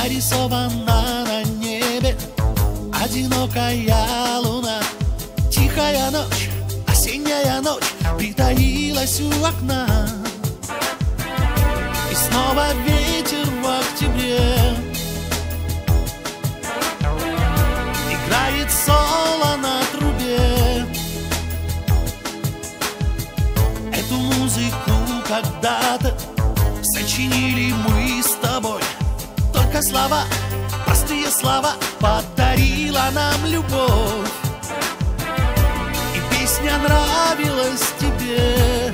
Нарисована на небе одинокая луна. Тихая ночь, осенняя ночь притаилась у окна. И снова ветер в октябре играет соло на трубе. Эту музыку когда-то сочинили мы с тобой. Только слова, простые слова, подарила нам любовь. И песня нравилась тебе.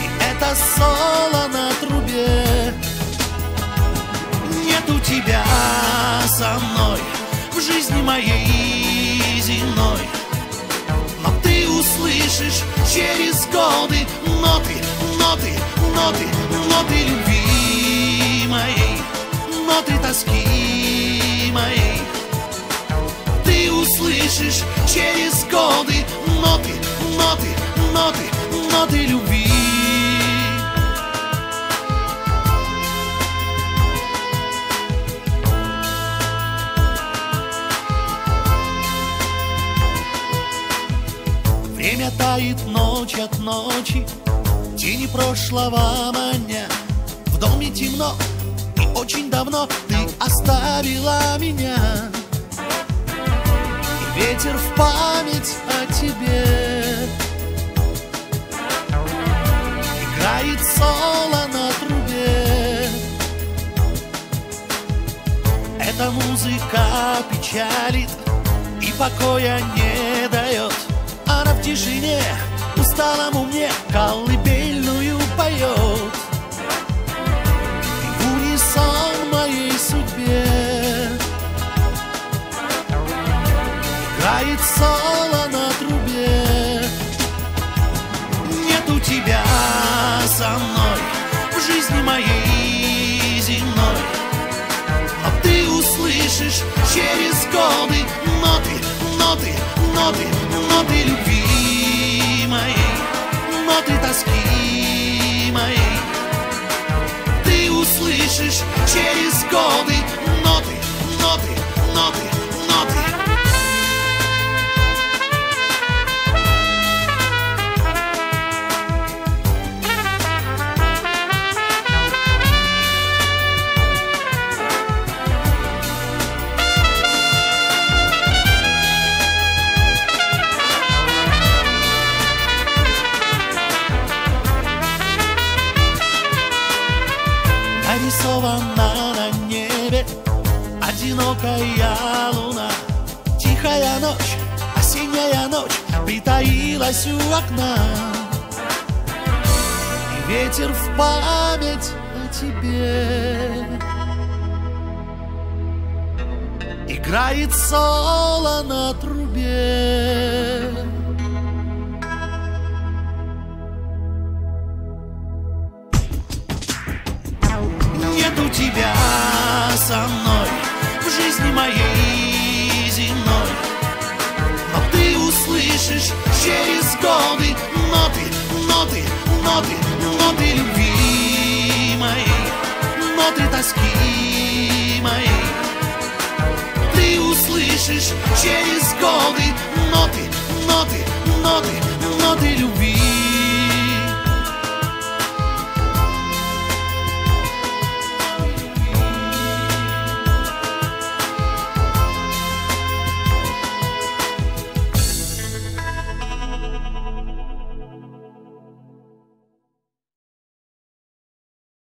И это соло на трубе. Нету тебя со мной в жизни моей земной, но ты услышишь через годы ноты, ноты, ноты, ноты любви моей, ноты тоски моей. Ты услышишь через годы ноты, ноты, ноты, ноты любви. Время тает ночь от ночи, тени прошлого маня. В доме темно, и очень давно ты оставила меня. И ветер в память о тебе играет соло на трубе. Эта музыка печалит и покоя не дает. Она в тишине усталому мне колыбельную поет. И в унисон моей судьбе играет соло на трубе. Нету тебя со мной в жизни моей земной, но ты услышишь через годы ноты, ноты, ноты, ноты любви моей, ноты тоски моей. Ты услышишь через годы ноты, ноты, ноты, ноты. Нарисована на небе одинокая луна. Тихая ночь, осенняя ночь притаилась у окна. И ветер в память о тебе играет соло на трубе. Нету тебя со мной в жизни моей земной, но ты услышишь через годы ноты, ноты, ноты, ноты любви моей, ноты тоски моей. Ты услышишь через годы ноты, ноты, ноты, ноты любви.